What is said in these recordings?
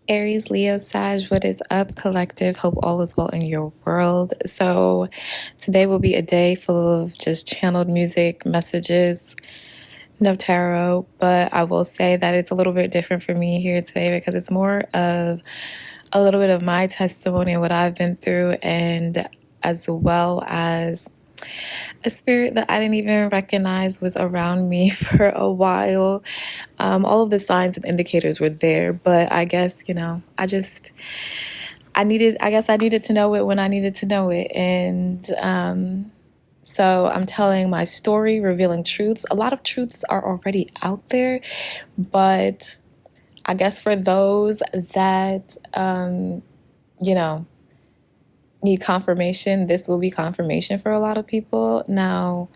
Aries, Leo, Sag, what is up, collective? Hope all is well in your world. So, today will be a day full of just channeled music, messages, no tarot, but I will say that it's a little bit different for me here today because it's more of a little bit of my testimony and what I've been through, and as well as a spirit that I didn't even recognize was around me for a while. All of the signs and indicators were there, but I guess, I needed to know it when I needed to know it. And so I'm telling my story, revealing truths. A lot of truths are already out there, but I guess for those that, need confirmation, this will be confirmation for a lot of people. Now,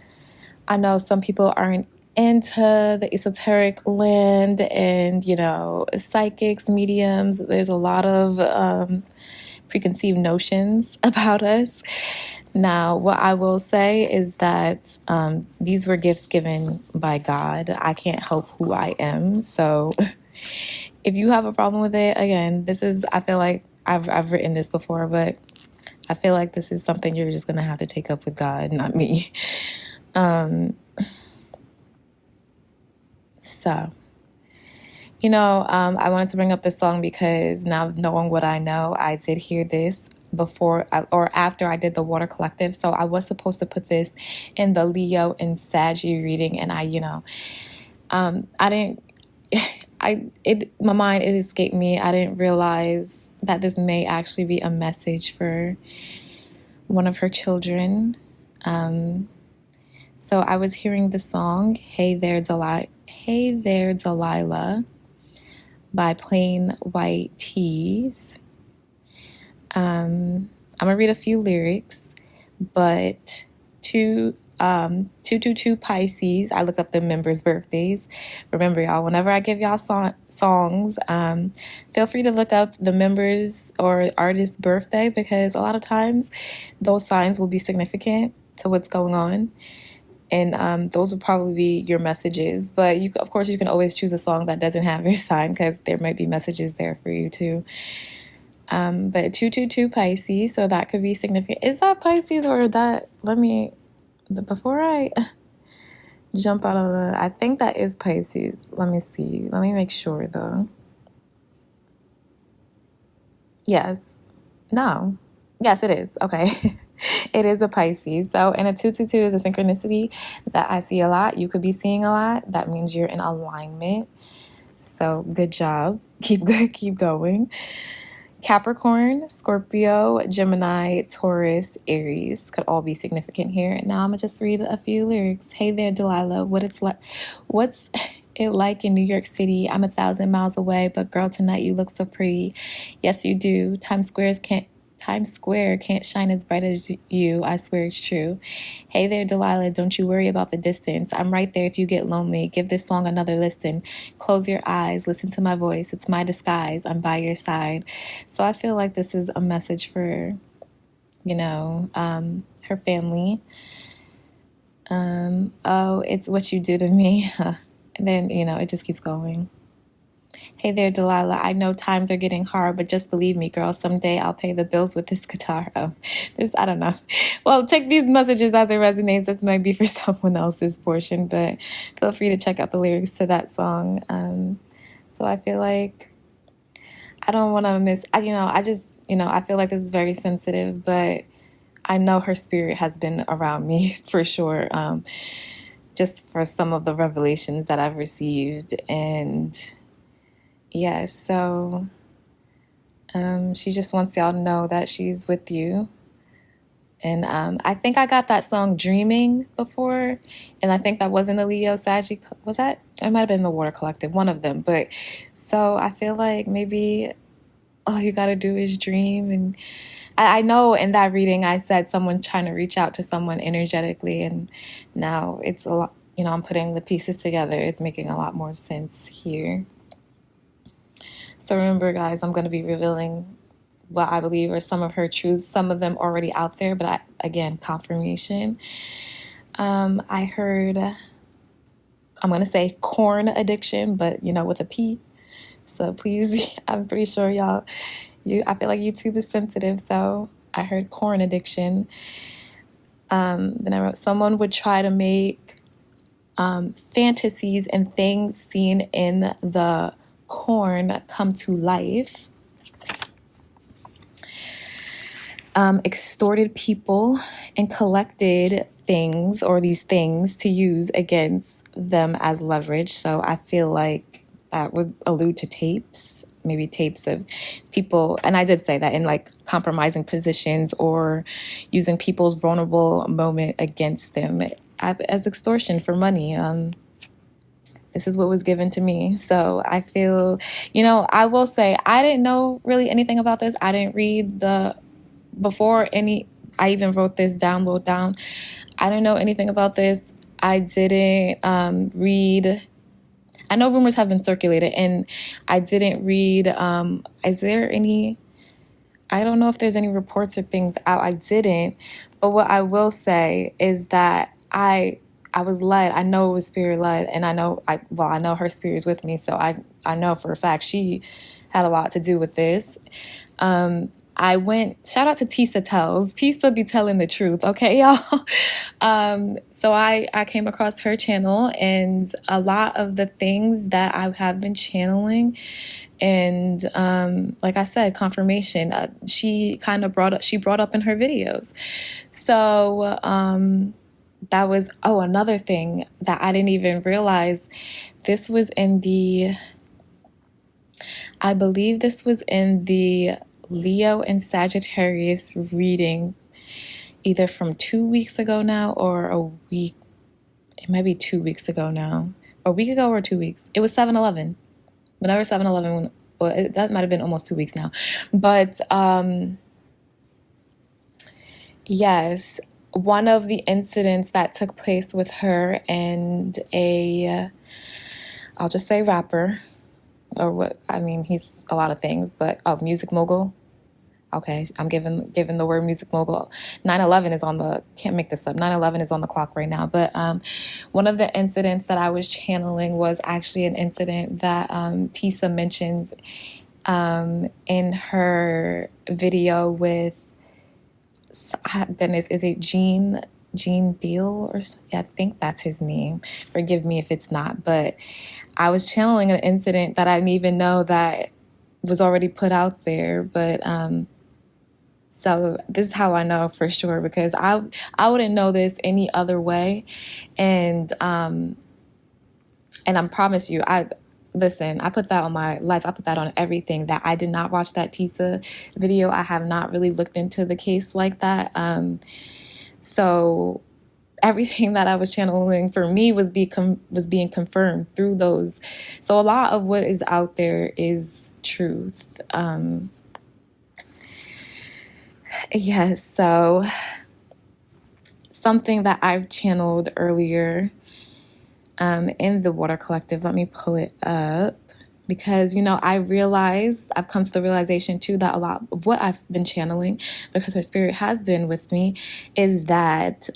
I know some people aren't into the esoteric land and, psychics, mediums. There's a lot of preconceived notions about us. Now, what I will say is that these were gifts given by God. I can't help who I am. So if you have a problem with it, again, I feel like I've written this before, but I feel like this is something you're just going to have to take up with God, not me. I wanted to bring up this song because now knowing what I know, I did hear this before or after I did the Water Collective. So I was supposed to put this in the Leo and Saggy reading, and I didn't, my mind, it escaped me. I didn't realize that this may actually be a message for one of her children. So I was hearing the song, Hey There Delilah by Plain White Tees. I'm going to read a few lyrics, but 222 Pisces, I look up the members' birthdays. Remember, y'all, whenever I give y'all songs, feel free to look up the members or artist's birthday, because a lot of times those signs will be significant to what's going on. And those will probably be your messages. But of course, you can always choose a song that doesn't have your sign, because there might be messages there for you too. But 222 Pisces, so that could be significant. Is that Pisces or that? Before I jump out of I think that is Pisces. Let me see. Let me make sure though. Yes. No. Yes, it is. Okay. It is a Pisces. So, and a 222 is a synchronicity that I see a lot. You could be seeing a lot. That means you're in alignment. So, good job. Keep going. Capricorn, Scorpio, Gemini, Taurus, Aries could all be significant here. Now I'm gonna just read a few lyrics. Hey there, Delilah. What's it like in New York City? I'm 1,000 miles away, but girl, tonight you look so pretty. Yes, you do. Times Square can't shine as bright as you. I swear it's true. Hey there, Delilah. Don't you worry about the distance. I'm right there if you get lonely. Give this song another listen. Close your eyes. Listen to my voice. It's my disguise. I'm by your side. So I feel like this is a message for, her family. Oh, it's what you do to me. And then, it just keeps going. Hey there, Delilah. I know times are getting hard, but just believe me, girl. Someday I'll pay the bills with this guitar. I don't know. Well, take these messages as it resonates. This might be for someone else's portion, but feel free to check out the lyrics to that song. So I feel like I don't want to miss. I feel like this is very sensitive, but I know her spirit has been around me for sure. Just for some of the revelations that I've received. And yeah, so she just wants y'all to know that she's with you. And I think I got that song Dreaming before, and I think that was in the Leo Saggy. Was that? It might have been the Water Collective, one of them. But so I feel like maybe all you got to do is dream. And I know in that reading I said someone trying to reach out to someone energetically, and now it's a lot, I'm putting the pieces together. It's making a lot more sense here. So remember, guys, I'm going to be revealing what I believe are some of her truths, some of them already out there, but again, confirmation. I heard, I'm going to say corn addiction, but with a P. So please, I'm pretty sure y'all, I feel like YouTube is sensitive, so I heard corn addiction. Then I wrote, someone would try to make fantasies and things seen in the corn come to life. Extorted people and collected things, or these things, to use against them as leverage. So I feel like that would allude to tapes, maybe tapes of people, and I did say that, in like compromising positions or using people's vulnerable moment against them as extortion for money. This is what was given to me. So I feel, I will say I didn't know really anything about this. I didn't read I even wrote this download down. I didn't know anything about this. I didn't read. I know rumors have been circulated, and I didn't read. Is there any? I don't know if there's any reports or things out. I didn't. But what I will say is that I was led. I know it was spirit led, and I know her spirit is with me. So I know for a fact she had a lot to do with this. Shout out to Tisa Tells. Tisa be telling the truth, okay, y'all? So I came across her channel, and a lot of the things that I have been channeling, and like I said, confirmation, she brought up in her videos. So that was, another thing that I didn't even realize. I believe this was in the Leo and Sagittarius reading, either from 2 weeks ago now or a week. It might be 2 weeks ago now. A week ago or 2 weeks. It was 7-Eleven. Whenever 7-Eleven, that might have been almost 2 weeks now. But yes, one of the incidents that took place with her and I'll just say rapper, or what, I mean, he's a lot of things, but music mogul. Okay, I'm giving the word music mogul. 9/11 is can't make this up. 9/11 is on the clock right now. But one of the incidents that I was channeling was actually an incident that Tisa mentions in her video with, goodness, is it Gene Deal or something? I think that's his name. Forgive me if it's not. But I was channeling an incident that I didn't even know that was already put out there. But so this is how I know for sure, because I wouldn't know this any other way. And I promise you, I put that on my life. I put that on everything, that I did not watch that Tisa video. I have not really looked into the case like that. So everything that I was channeling for me was being confirmed through those. So a lot of what is out there is truth. Yes, so something that I've channeled earlier in the Water Collective, let me pull it up, because, I've come to the realization too that a lot of what I've been channeling, because her spirit has been with me, is that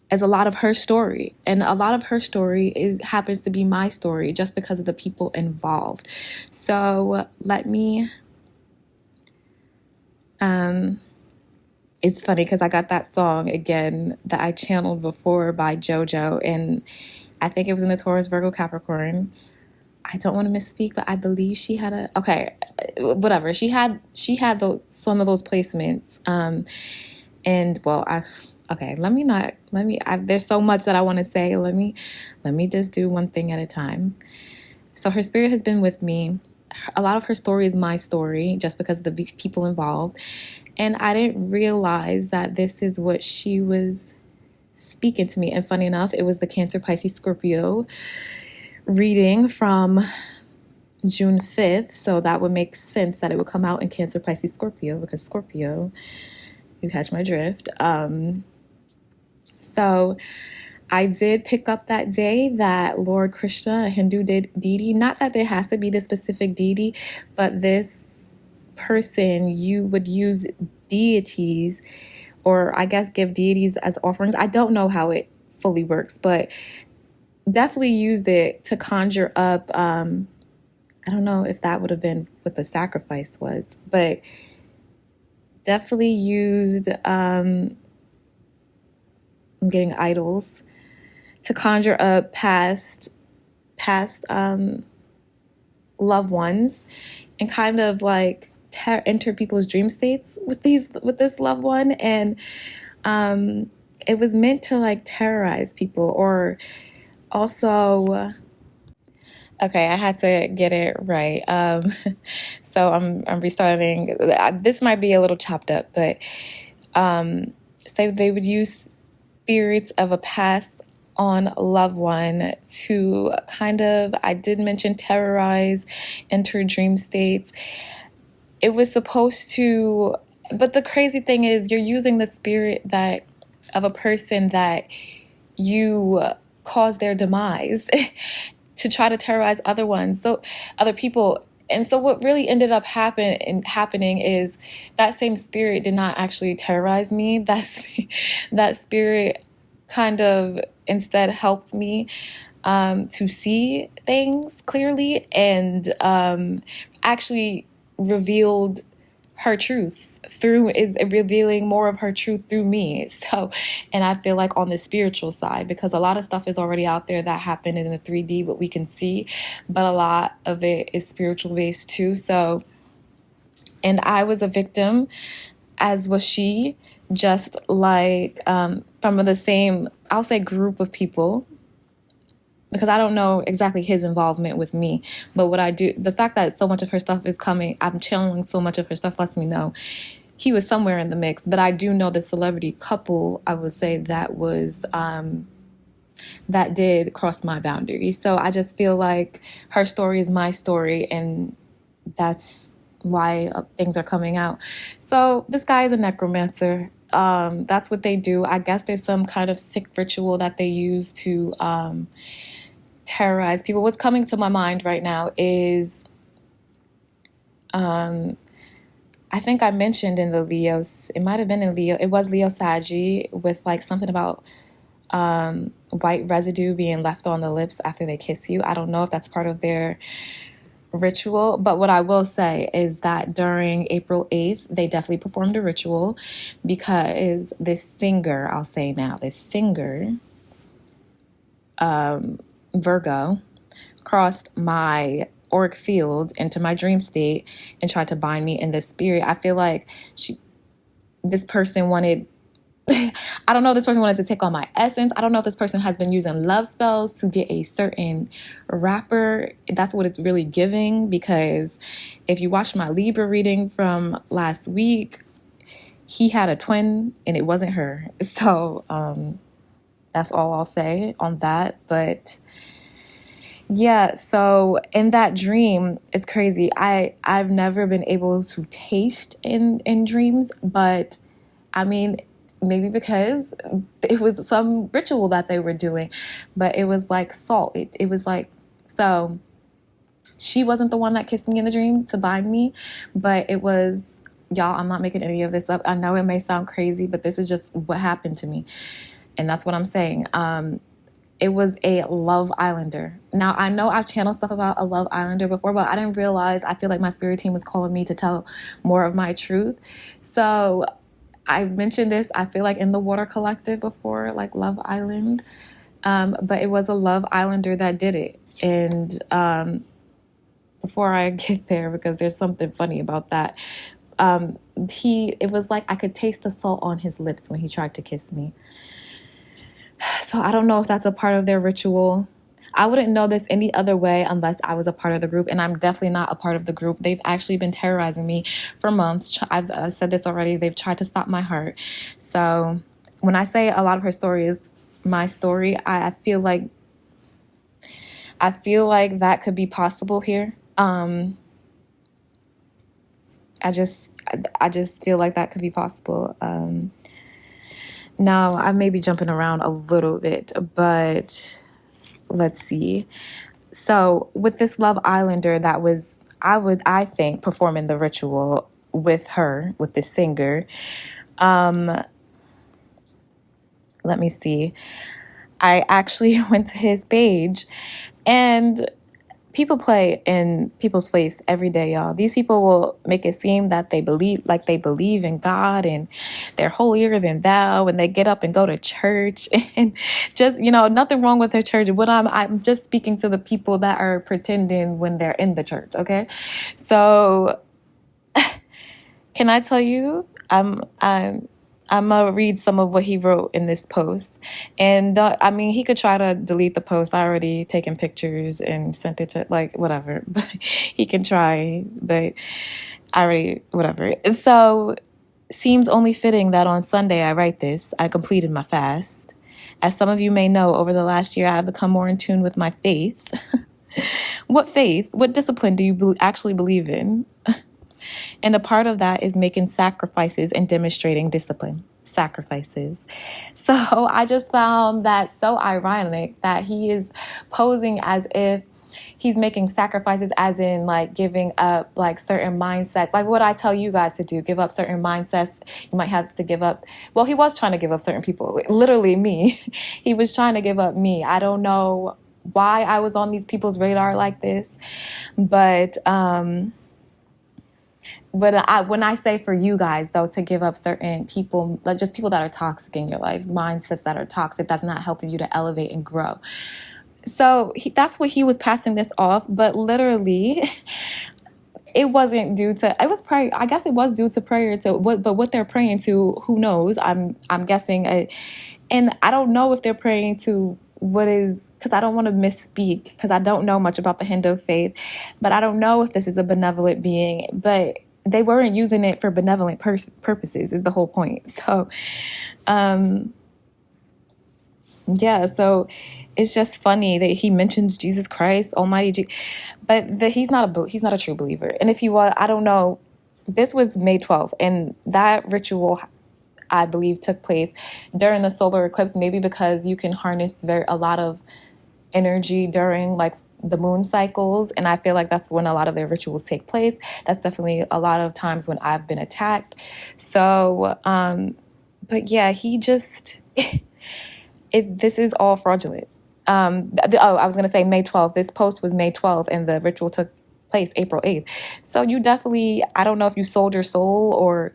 is a lot of her story. And a lot of her story happens to be my story, just because of the people involved. So let me... it's funny because I got that song again that I channeled before by JoJo, and I think it was in the Taurus, Virgo, Capricorn. I don't want to misspeak, but I believe she had whatever. She had some of those placements. There's so much that I want to say. Let me just do one thing at a time. So her spirit has been with me. A lot of her story is my story, just because of the people involved. And I didn't realize that this is what she was speaking to me. And funny enough, it was the Cancer, Pisces, Scorpio reading from June 5th. So that would make sense that it would come out in Cancer, Pisces, Scorpio, because Scorpio, you catch my drift. So I did pick up that day that Lord Krishna, a Hindu deity, not that there has to be the specific deity, but this person, you would use deities, or I guess give deities as offerings. I don't know how it fully works, but definitely used it to conjure up I don't know if that would have been what the sacrifice was, but definitely used, I'm getting idols to conjure up past loved ones and kind of like enter people's dream states with this loved one. And it was meant to like terrorize people, or also, okay, I had to get it right. So I'm restarting. This might be a little chopped up, but say they would use spirits of a past on loved one to kind of, I did mention terrorize, enter dream states. It was supposed to, but the crazy thing is you're using the spirit that of a person that you caused their demise to try to terrorize other people. And so what really ended up happening is that same spirit did not actually terrorize me. That spirit kind of instead helped me to see things clearly, and actually revealed her truth is revealing more of her truth through me. So, and I feel like on the spiritual side, because a lot of stuff is already out there that happened in the 3D, what we can see, but a lot of it is spiritual based too. So, and I was a victim, as was she, just like from the same, I'll say, group of people, because I don't know exactly his involvement with me. But what I do, the fact that so much of her stuff is coming, I'm channeling so much of her stuff, lets me know he was somewhere in the mix. But I do know the celebrity couple, I would say, that was that did cross my boundaries. So I just feel like her story is my story, and that's why things are coming out. So this guy is a necromancer. That's what they do. I guess there's some kind of sick ritual that they use to terrorize people. What's coming to my mind right now is, I think I mentioned in the Leos, it might have been in Leo, it was Leo Saggy, with like something about white residue being left on the lips after they kiss you. I don't know if that's part of their ritual, but what I will say is that during April 8th, they definitely performed a ritual, because this singer, I'll say now, this singer, Virgo, crossed my auric field into my dream state and tried to bind me in this spirit. I feel like this person wanted, I don't know if this person wanted to take on my essence. I don't know if this person has been using love spells to get a certain rapper. That's what it's really giving, because if you watched my Libra reading from last week, he had a twin and it wasn't her. So that's all I'll say on that. But yeah, so in that dream, it's crazy. I've never been able to taste in dreams, but I mean, maybe because it was some ritual that they were doing, but it was like salt. It was like, so she wasn't the one that kissed me in the dream to bind me, but it was, y'all, I'm not making any of this up. I know it may sound crazy, but this is just what happened to me. And that's what I'm saying. It was a Love Islander. Now, I know I've channeled stuff about a Love Islander before, but I didn't realize, I feel like my spirit team was calling me to tell more of my truth. So I mentioned this, I feel like, in the Water Collective before, like Love Island. But it was a Love Islander that did it. And before I get there, because there's something funny about that, it was like I could taste the salt on his lips when he tried to kiss me. So I don't know if that's a part of their ritual. I wouldn't know this any other way unless I was a part of the group, and I'm definitely not a part of the group. They've actually been terrorizing me for months. I've said this already. They've tried to stop my heart. So when I say a lot of her story is my story, I feel like that could be possible here. I just feel like that could be possible. Now, I may be jumping around a little bit, but let's see. So with this Love Islander that was, I think, performing the ritual with her, with this singer, let me see. I actually went to his page, and people play in people's face every day, y'all. These people will make it seem that they believe in God and they're holier than thou, and they get up and go to church and just, nothing wrong with their church. What I'm just speaking to the people that are pretending when they're in the church, okay? So can I tell you, I'm gonna read some of what he wrote in this post. And he could try to delete the post. I already taken pictures and sent it to, like, whatever. But he can try, but I already, whatever. And so, seems only fitting that on Sunday I write this. I completed my fast. As some of you may know, over the last year, I've become more in tune with my faith. What faith? What discipline do you actually believe in? And a part of that is making sacrifices and demonstrating discipline. Sacrifices. So I just found that so ironic that he is posing as if he's making sacrifices, as in like giving up like certain mindsets, like what I tell you guys to do, give up certain mindsets. You might have to give up. Well, he was trying to give up certain people, literally me. He was trying to give up me. I don't know why I was on these people's radar like this, but when I say for you guys, though, to give up certain people, like just people that are toxic in your life, mindsets that are toxic, that's not helping you to elevate and grow. So that's what he was passing this off. But literally, it wasn't due to, it was prayer. I guess it was due to prayer to what, but what they're praying to, who knows? I'm guessing. And I don't know if they're praying to what is, because I don't want to misspeak, because I don't know much about the Hindu faith, but I don't know if this is a benevolent being, but they weren't using it for benevolent purposes is the whole point. So, yeah, so it's just funny that he mentions Jesus Christ, Almighty, but that he's not a true believer. And if he was, I don't know. This was May 12th, and that ritual, I believe, took place during the solar eclipse. Maybe because you can harness a lot of energy during like the moon cycles, and I feel like that's when a lot of their rituals take place. That's definitely a lot of times when I've been attacked. So, but yeah, he just this is all fraudulent. I was gonna say May 12th. This post was May 12th, and the ritual took place April 8th. So you definitely, I don't know if you sold your soul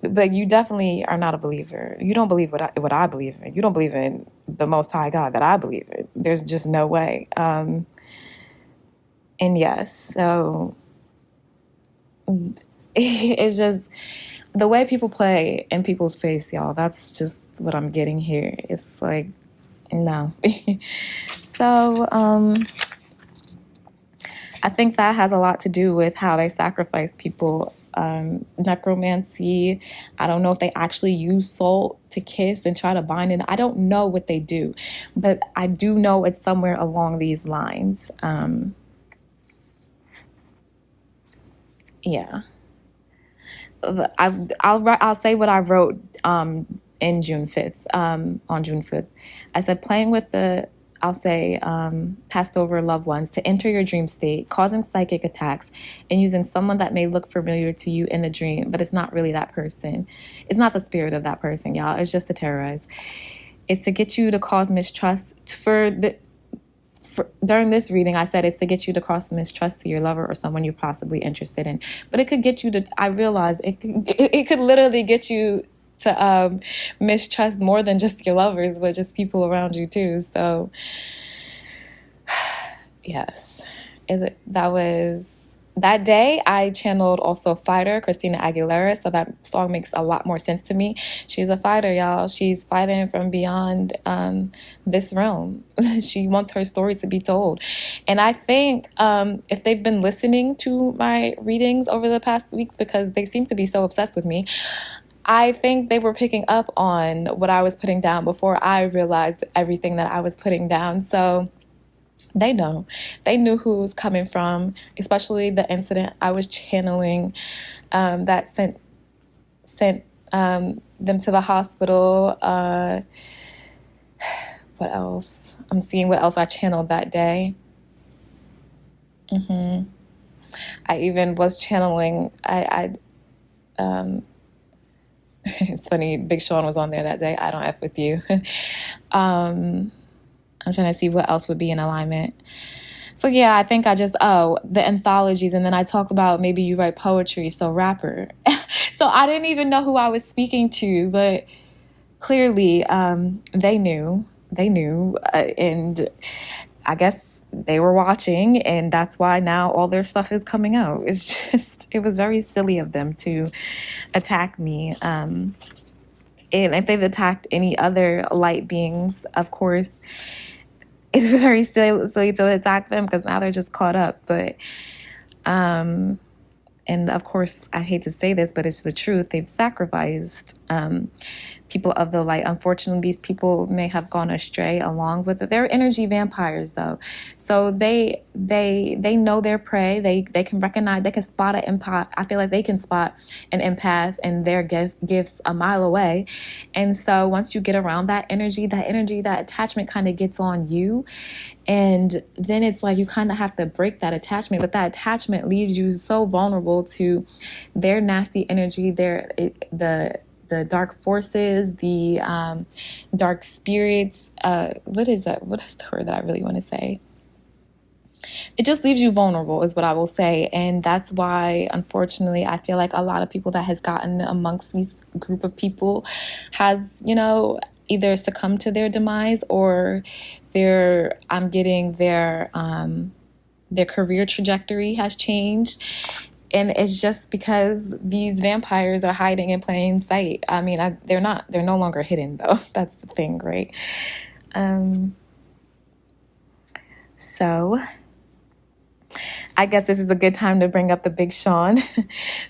but you definitely are not a believer. You don't believe what I believe in. You don't believe in the Most High God that I believe in. There's just no way. And yes, so it's just the way people play in people's face, y'all. That's just what I'm getting here. It's like, no. So, I think that has a lot to do with how they sacrifice people. Necromancy, I don't know if they actually use salt to kiss and try to bind it. I don't know what they do, but I do know it's somewhere along these lines. Yeah. I'll say what I wrote in June 5th, on June 5th. I said, playing with passed over loved ones to enter your dream state, causing psychic attacks, and using someone that may look familiar to you in the dream, but it's not really that person. It's not the spirit of that person, y'all. It's just to terrorize. It's to get you to cause mistrust. During this reading, I said it's to get you to cause mistrust to your lover or someone you're possibly interested in. But it could get you to, I realized it could literally get you to mistrust more than just your lovers, but just people around you too. So, yes, that day I channeled also Fighter, Christina Aguilera. So that song makes a lot more sense to me. She's a fighter, y'all. She's fighting from beyond this realm. She wants her story to be told. And I think if they've been listening to my readings over the past weeks, because they seem to be so obsessed with me, I think they were picking up on what I was putting down before I realized everything that I was putting down. So they knew who it was coming from, especially the incident I was channeling that sent them to the hospital. What else? I'm seeing what else I channeled that day. I even was channeling, it's funny, Big Sean was on there that day. I don't F with you. I'm trying to see what else would be in alignment. So yeah, I think I just, the anthologies, and then I talked about maybe you write poetry, so rapper. So I didn't even know who I was speaking to, but clearly they knew, and I guess they were watching, and that's why now all their stuff is coming out. It's just, it was very silly of them to attack me. And if they've attacked any other light beings, of course, it's very silly to attack them because now they're just caught up. But, and of course, I hate to say this, but it's the truth. They've sacrificed people of the light. Unfortunately, these people may have gone astray along with it. They're energy vampires, though, so they know their prey. They can recognize. They can spot an empath. I feel like they can spot an empath and their gifts a mile away. And so once you get around that energy, that attachment kind of gets on you. And then it's like you kind of have to break that attachment, but that attachment leaves you so vulnerable to their nasty energy, the dark forces, the dark spirits. What is that? What is the word that I really want to say? It just leaves you vulnerable is what I will say. And that's why, unfortunately, I feel like a lot of people that has gotten amongst these group of people has, either succumbed to their demise or I'm getting their career trajectory has changed. And it's just because these vampires are hiding in plain sight. I mean, they're no longer hidden, though. That's the thing, right? So I guess this is a good time to bring up the Big Sean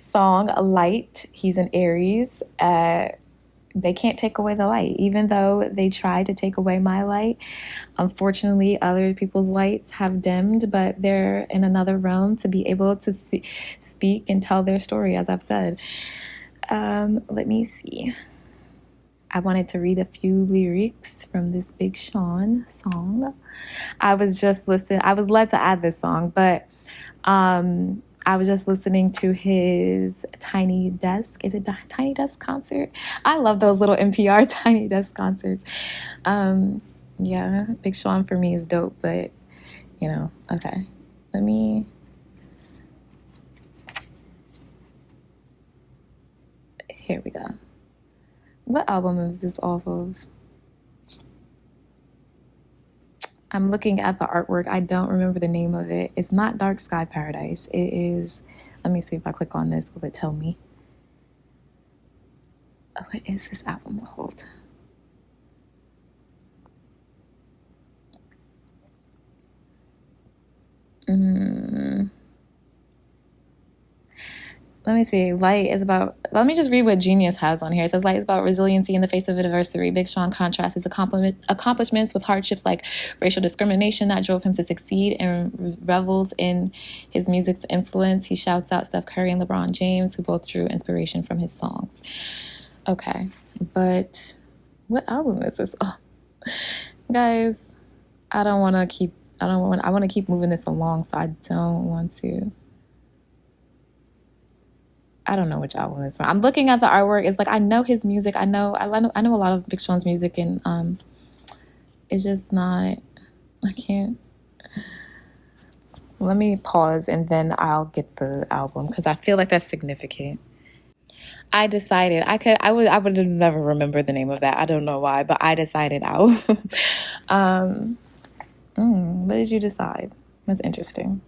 song, Light. He's an Aries. They can't take away the light, even though they tried to take away my light. Unfortunately, other people's lights have dimmed, but they're in another realm to be able to speak and tell their story, as I've said. Let me see. I wanted to read a few lyrics from this Big Sean song. I was led to add this song, but I was just listening to his Tiny Desk. Is it the Tiny Desk concert? I love those little NPR Tiny Desk concerts. Yeah, Big Sean for me is dope, but, okay. Here we go. What album is this off of? I'm looking at the artwork. I don't remember the name of it. It's not Dark Sky Paradise. It is, let me see if I click on this. Will it tell me? Oh, what is this album called? Let me see. Light is about, let me just read what Genius has on here. It says light is about resiliency in the face of adversity. Big Sean contrasts his accomplishments with hardships like racial discrimination that drove him to succeed and revels in his music's influence. He shouts out Steph Curry and LeBron James, who both drew inspiration from his songs. Okay, but what album is this? Oh, guys, I want to keep moving this along, so I don't want to. I don't know which album this is from. I'm looking at the artwork. It's like I know his music. I know a lot of Big Sean's music, and it's just not. I can't. Let me pause and then I'll get the album because I feel like that's significant. I decided I would have never remembered the name of that. I don't know why, but I decided album. What did you decide? That's interesting.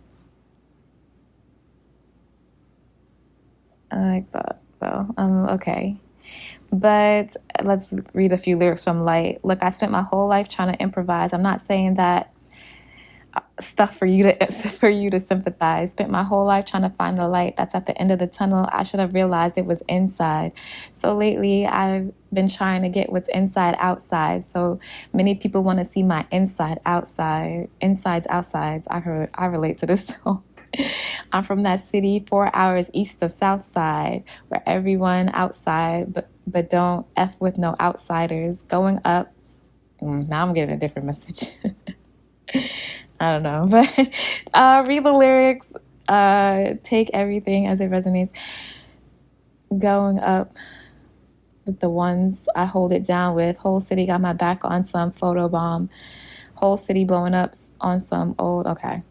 I like that, though. Okay. But let's read a few lyrics from Light. Look, I spent my whole life trying to improvise. I'm not saying that stuff for you to sympathize. Spent my whole life trying to find the light that's at the end of the tunnel. I should have realized it was inside. So lately, I've been trying to get what's inside outside. So many people want to see my inside outside. Insides outsides. I relate to this song. I'm from that city 4 hours east of Southside, where everyone outside, but don't F with no outsiders. Going up. Now I'm getting a different message. I don't know, but read the lyrics. Take everything as it resonates. Going up with the ones I hold it down with. Whole city got my back on some photo bomb. Whole city blowing up on some old. Okay.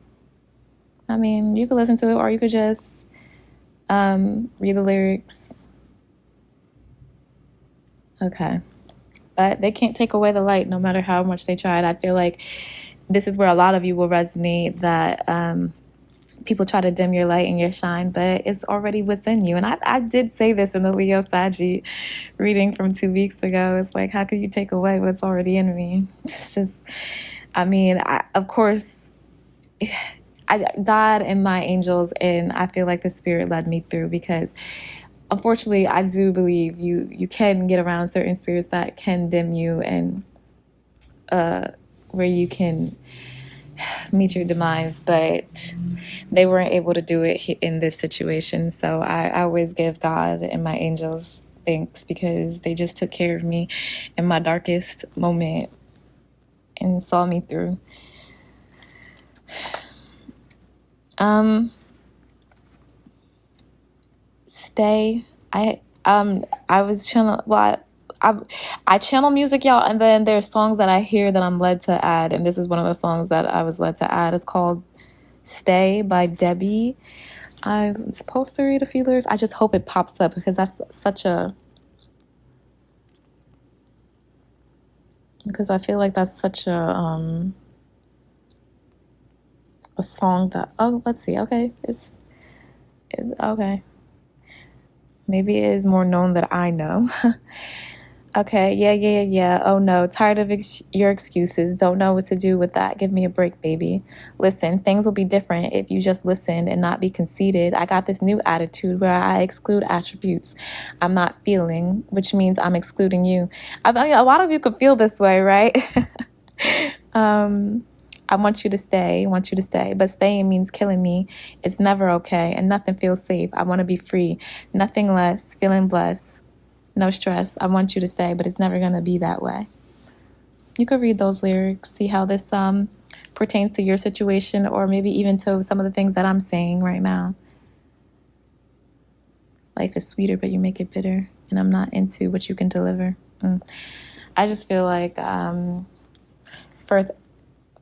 I mean, you could listen to it, or you could just read the lyrics. Okay. But they can't take away the light no matter how much they tried. I feel like this is where a lot of you will resonate, that people try to dim your light and your shine, but it's already within you. And I did say this in the Leo Sagittarus reading from 2 weeks ago. It's like, how could you take away what's already in me? It's just, I mean, of course, God and my angels, and I feel like the spirit led me through, because unfortunately I do believe you can get around certain spirits that can dim you, and where you can meet your demise, but they weren't able to do it in this situation. So I always give God and my angels thanks, because they just took care of me in my darkest moment and saw me through. Stay. I was channel. Well, I channel music, y'all, and then there's songs that I hear that I'm led to add, and this is one of the songs that I was led to add. It's called "Stay" by Debbie. I'm supposed to read a few lyrics. I just hope it pops up, because that's such a. Because I feel like that's such a song that. Oh, let's see. Okay, it's okay. Maybe it is more known that I know. Okay, yeah. Oh no, tired of your excuses. Don't know what to do with that. Give me a break, baby. Listen, things will be different if you just listen and not be conceited. I got this new attitude where I exclude attributes I'm not feeling, which means I'm excluding you. I mean, a lot of you could feel this way, right? I want you to stay, but staying means killing me. It's never okay, and nothing feels safe. I want to be free, nothing less, feeling blessed. No stress. I want you to stay, but it's never going to be that way. You could read those lyrics, see how this pertains to your situation, or maybe even to some of the things that I'm saying right now. Life is sweeter, but you make it bitter, and I'm not into what you can deliver. I just feel like for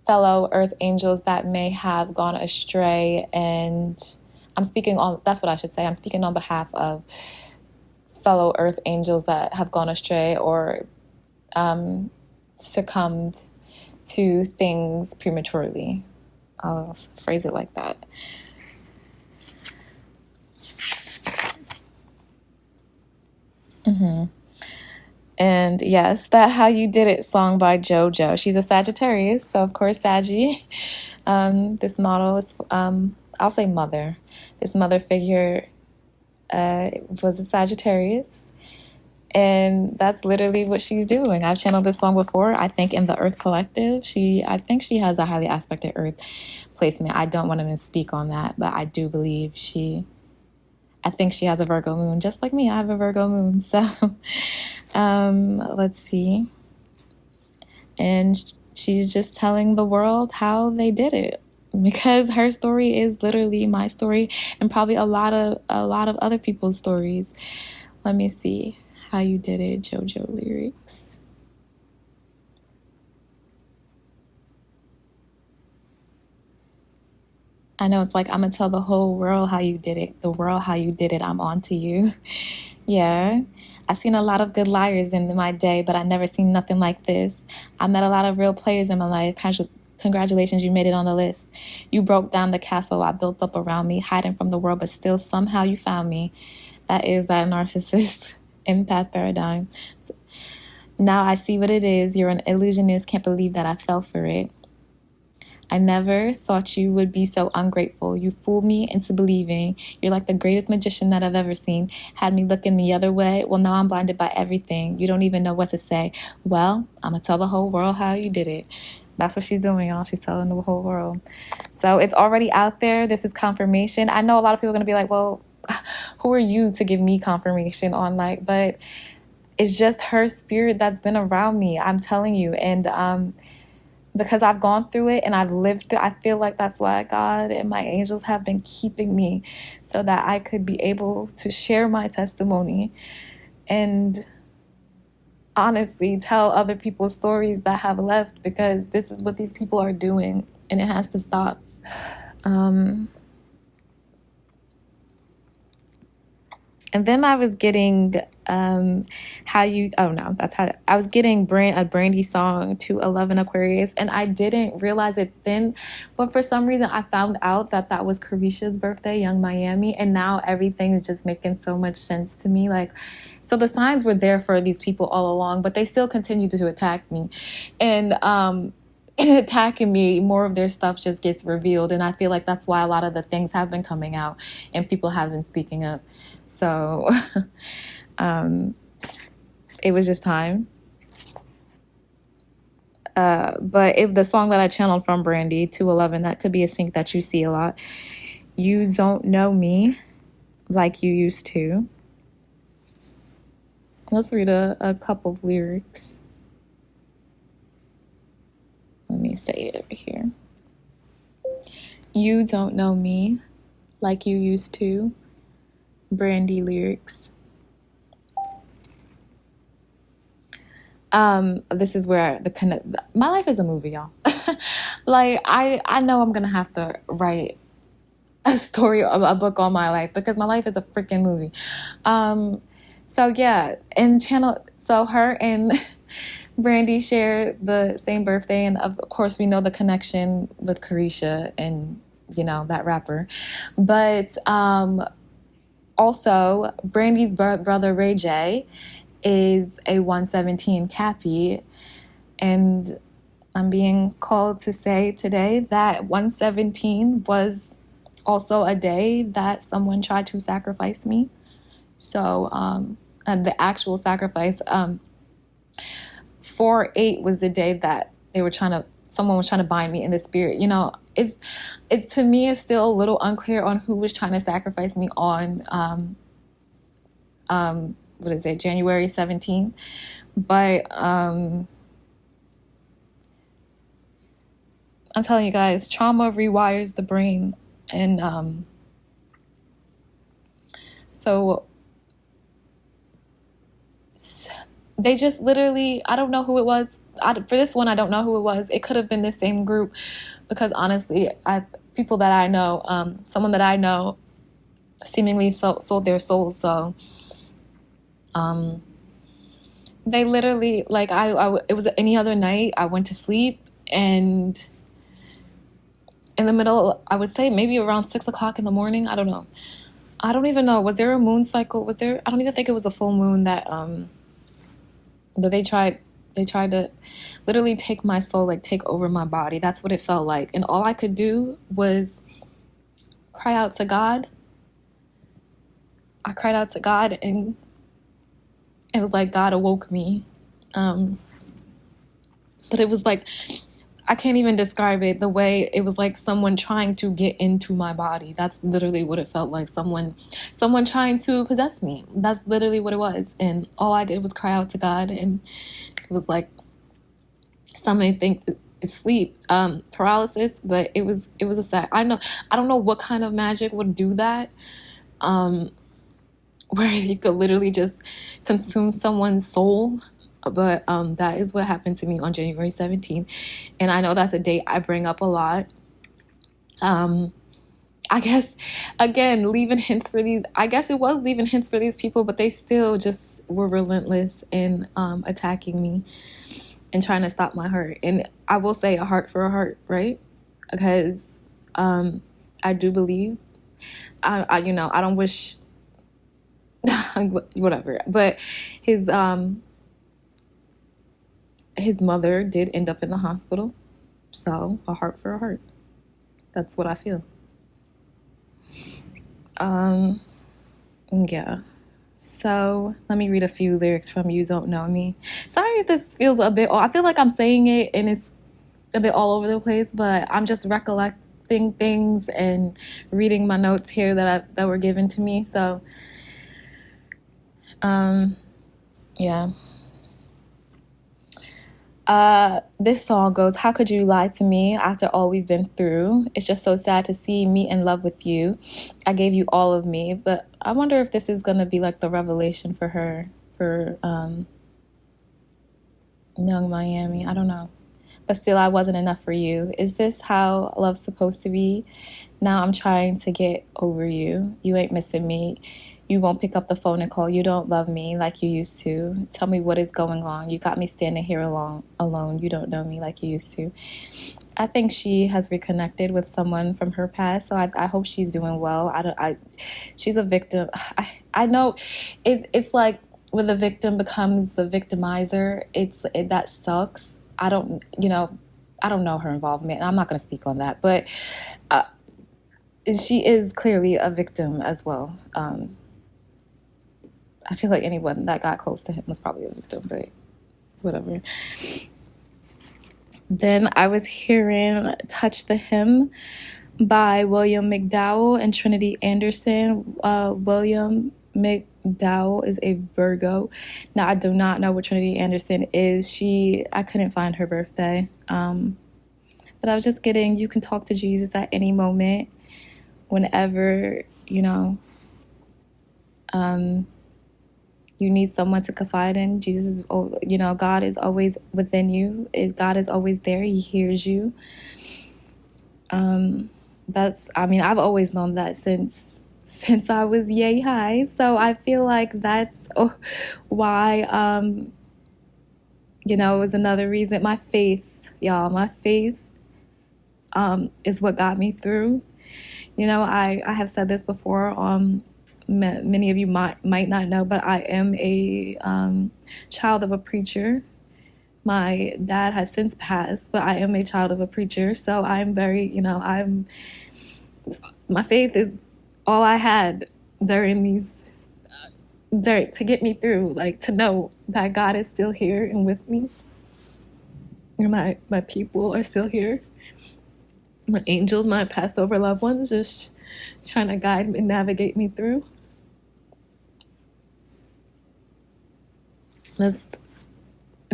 fellow earth angels that may have gone astray, and that's what I should say. I'm speaking on behalf of fellow earth angels that have gone astray or succumbed to things prematurely. I'll phrase it like that. And yes, that How You Did It song by JoJo. She's a Sagittarius, so of course Saggy. This model is, I'll say mother. This mother figure was a Sagittarius. And that's literally what she's doing. I've channeled this song before, I think in the Earth Collective. I think she has a highly aspected Earth placement. I don't want to misspeak on that, but I do believe I think she has a Virgo moon, just like me. I have a Virgo moon. So let's see. And she's just telling the world how they did it, because her story is literally my story, and probably a lot of other people's stories. Let me see. How You Did It, JoJo lyrics. I know it's like, I'm gonna tell the whole world how you did it. The world how you did it. I'm on to you. Yeah. I've seen a lot of good liars in my day, but I never seen nothing like this. I met a lot of real players in my life. Congratulations, you made it on the list. You broke down the castle I built up around me, hiding from the world, but still somehow you found me. That is that narcissist empath paradigm. Now I see what it is. You're an illusionist. Can't believe that I fell for it. I never thought you would be so ungrateful. You fooled me into believing you're like the greatest magician that I've ever seen. Had me looking the other way. Well, now I'm blinded by everything. You don't even know what to say. Well, I'm going to tell the whole world how you did it. That's what she's doing, y'all. She's telling the whole world. So it's already out there. This is confirmation. I know a lot of people are going to be like, well, who are you to give me confirmation on, like, but it's just her spirit that's been around me. I'm telling you. And because I've gone through it and I've lived through, I feel like that's why God and my angels have been keeping me, so that I could be able to share my testimony and honestly tell other people's stories that have left, because this is what these people are doing and it has to stop. And then I was getting how you oh no, that's how I was getting a Brandy song to 11 Aquarius, and I didn't realize it then, but for some reason I found out that that was Carisha's birthday, Young Miami, and now everything is just making so much sense to me. Like, so the signs were there for these people all along, but they still continued to attack me, and in attacking me, more of their stuff just gets revealed, and I feel like that's why a lot of the things have been coming out and people have been speaking up. So it was just time. But if the song that I channeled from Brandy, 211, that could be a sync that you see a lot. You don't know me like you used to. Let's read a couple of lyrics. Let me say it over here. You don't know me like you used to. Brandy lyrics. This is where my life is a movie, y'all. Like, I know I'm gonna have to write a story of a book on my life because my life is a freaking movie. So yeah, so her and Brandy share the same birthday, and of course we know the connection with Carisha and, you know, that rapper. But also Brandy's brother Ray J is a 117 Cappy, and I'm being called to say today that 117 was also a day that someone tried to sacrifice me. So the actual sacrifice, 4/8 was the day that someone was trying to bind me in the spirit. You know, it's to me, it's still a little unclear on who was trying to sacrifice me on what is it, January 17th. But I'm telling you guys, trauma rewires the brain. And so they just literally, I don't know who it was. For this one, I don't know who it was. It could have been the same group, because honestly, people that I know, someone that I know seemingly sold their souls. So they literally, like, it was any other night, I went to sleep, and in the middle, I would say maybe around 6 o'clock in the morning, I don't know. I don't even know. Was there a moon cycle? I don't even think it was a full moon that they tried to literally take my soul, like take over my body. That's what it felt like. And all I could do was cry out to God. I cried out to God, and it was like God awoke me. But it was like, I can't even describe it. The way it was like someone trying to get into my body. That's literally what it felt like. Someone trying to possess me. That's literally what it was. And all I did was cry out to God, and it was like, some may think it's sleep paralysis, but it was a sad. I don't know what kind of magic would do that, where you could literally just consume someone's soul. But that is what happened to me on January 17th. And I know that's a date I bring up a lot. I guess, again, leaving hints for these. I guess it was leaving hints for these people, but they still just were relentless in attacking me and trying to stop my heart. And I will say, a heart for a heart, right? Because I do believe, I don't wish, whatever. But his mother did end up in the hospital. So a heart for a heart. That's what I feel. Yeah. So let me read a few lyrics from You Don't Know Me. Sorry if this feels a bit, I feel like I'm saying it and it's a bit all over the place, but I'm just recollecting things and reading my notes here that were given to me. So, yeah. This song goes, how could you lie to me after all we've been through? It's just so sad to see me in love with you. I gave you all of me, but I wonder if this is going to be like the revelation for her, for Young Miami. I don't know. But still, I wasn't enough for you. Is this how love's supposed to be? Now I'm trying to get over you. You ain't missing me. You won't pick up the phone and call. You don't love me like you used to. Tell me what is going on. You got me standing here alone. You don't know me like you used to. I think she has reconnected with someone from her past, so I hope she's doing well. She's a victim. I know it's like when the victim becomes the victimizer, that sucks. I don't know her involvement. I'm not going to speak on that, but she is clearly a victim as well. I feel like anyone that got close to him was probably a victim, but whatever. Then I was hearing Touch the Hymn by William McDowell and Trinity Anderson. William McDowell is a Virgo. Now, I do not know what Trinity Anderson is. I couldn't find her birthday. But I was just getting, you can talk to Jesus at any moment, whenever, you need someone to confide in. Jesus is, God is always within you. God is always there. He hears you. I've always known that since I was yay high. So I feel like that's why, it was another reason. My faith, y'all, is what got me through. I have said this before. Many of you might not know, but I am a child of a preacher. My dad has since passed, but I am a child of a preacher. So I'm very, my faith is all I had to get me through, like to know that God is still here and with me. And my people are still here. My angels, my passed over loved ones, just trying to guide and navigate me through. And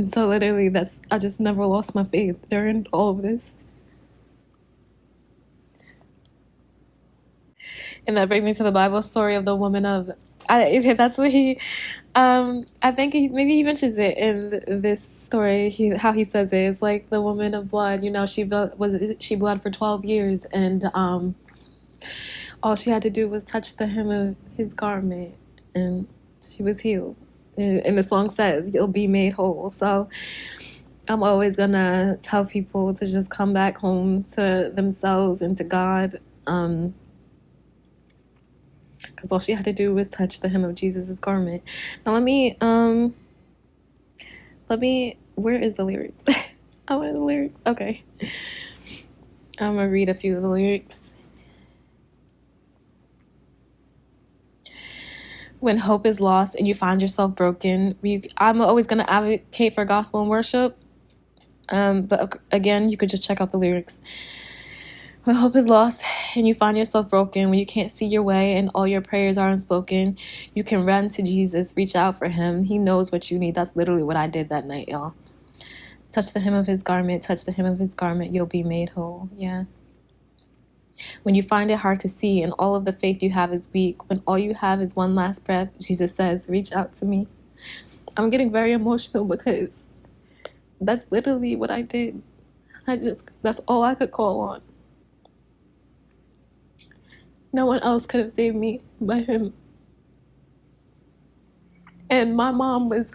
so literally I just never lost my faith during all of this. And that brings me to the Bible story of the woman that's what I think maybe he mentions it in this story, how he says it. It's like the woman of blood, she bled for 12 years, and all she had to do was touch the hem of his garment, and she was healed. And the song says, "You'll be made whole." So I'm always gonna tell people to just come back home to themselves and to God, because all she had to do was touch the hem of Jesus' garment. Now where is the lyrics? I want the lyrics. Okay. I'm gonna read a few of the lyrics. When hope is lost and you find yourself broken, I'm always going to advocate for gospel and worship. But again, you could just check out the lyrics. When hope is lost and you find yourself broken, when you can't see your way and all your prayers are unspoken, you can run to Jesus, reach out for him. He knows what you need. That's literally what I did that night, y'all. Touch the hem of his garment, touch the hem of his garment, you'll be made whole. Yeah. When you find it hard to see and all of the faith you have is weak, when all you have is one last breath, Jesus says, reach out to me. I'm getting very emotional because that's literally what I did. That's all I could call on. No one else could have saved me but him. And my mom was,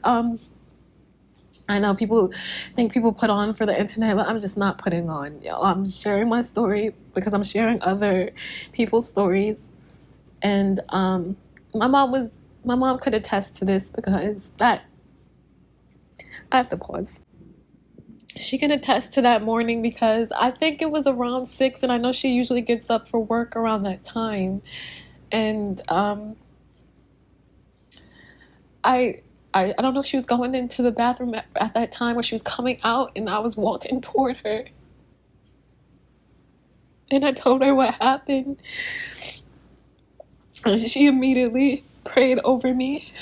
I know people think people put on for the internet, but I'm just not putting on. I'm sharing my story because I'm sharing other people's stories. And my mom could attest to this because I have to pause. She can attest to that morning because I think it was around 6, and I know she usually gets up for work around that time. And I don't know if she was going into the bathroom at that time or she was coming out, and I was walking toward her. And I told her what happened. And she immediately prayed over me.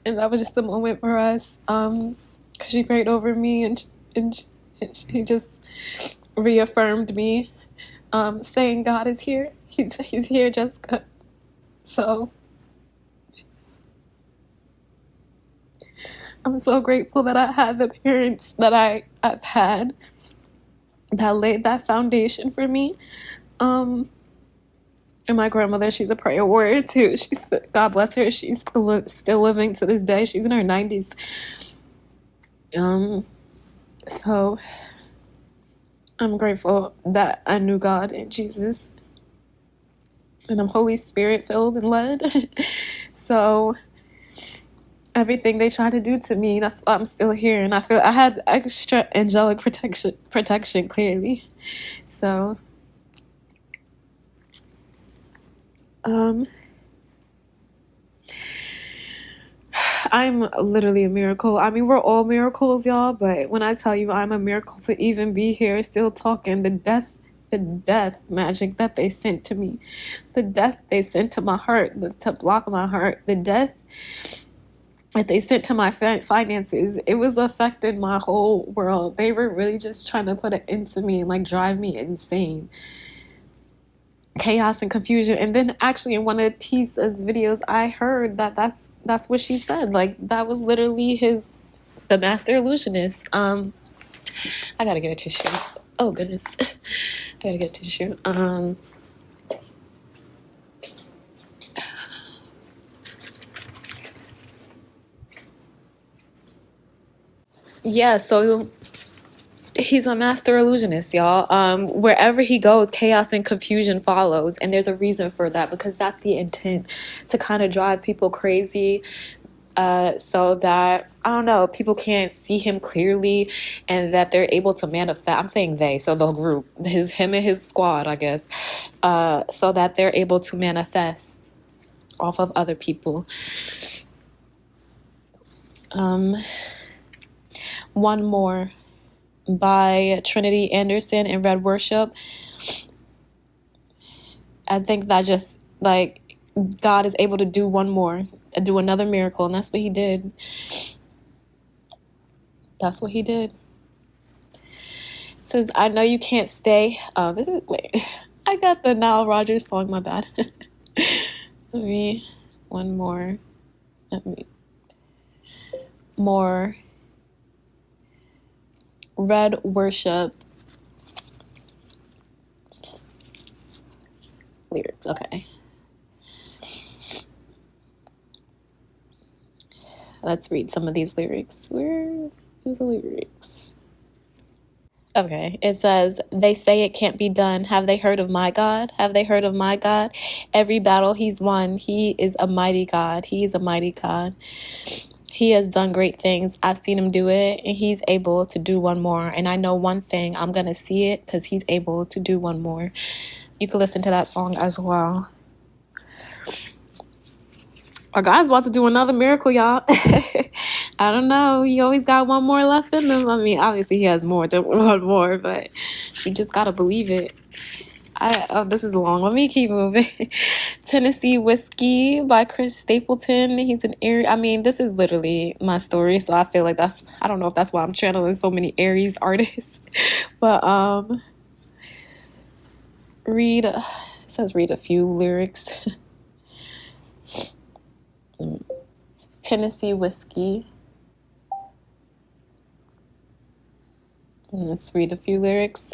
And that was just a moment for us, because she prayed over me and she just reaffirmed me, saying God is here. He's here, Jessica. So I'm so grateful that I had the parents that I've had. that laid that foundation for me. And my grandmother, she's a prayer warrior too. She's, God bless her, she's still living to this day. She's in her 90s. So I'm grateful that I knew God and Jesus, and I'm Holy Spirit filled and led. So everything they try to do to me, that's why I'm still here, and I feel I had extra angelic protection clearly. So I'm literally a miracle. I mean, we're all miracles, y'all, but when I tell you I'm a miracle to even be here still talking, the death magic that they sent to me, the death they sent to my heart, to block my heart, the death that they sent to my finances, it was affecting my whole world. They were really just trying to put an end to me and like drive me insane. Chaos and confusion. And then actually in one of Tisa's videos, I heard that that's what she said. Like that was literally the master illusionist. I gotta get a tissue. Oh goodness. I gotta get a tissue. Yeah, so he's a master illusionist, y'all. Wherever he goes, chaos and confusion follows, and there's a reason for that, because that's the intent, to kind of drive people crazy, so that, I don't know, people can't see him clearly, and that they're able to manifest. I'm saying they, so the group, him and his squad, I guess, so that they're able to manifest off of other people. One more by Trinity Anderson in Red Worship. I think that just like God is able to do one more, do another miracle, and that's what he did. That's what he did. It says, I know you can't stay. Wait, I got the Nile Rodgers song, my bad. More Red Worship lyrics. Okay, let's read some of these lyrics. Where is the lyrics? Okay, it says, they say it can't be done. Have they heard of my God? Have they heard of my God? Every battle he's won, he is a mighty God. He is a mighty God. He has done great things. I've seen him do it, and he's able to do one more. And I know one thing, I'm going to see it because he's able to do one more. You can listen to that song as well. Our God's about to do another miracle, y'all. I don't know. He always got one more left in him. I mean, obviously he has more than one more, but you just got to believe it. This is long. Let me keep moving. Tennessee Whiskey by Chris Stapleton. He's an Aries. I mean, this is literally my story, so I feel like I don't know if that's why I'm channeling so many Aries artists. But read a few lyrics. Tennessee Whiskey. Let's read a few lyrics.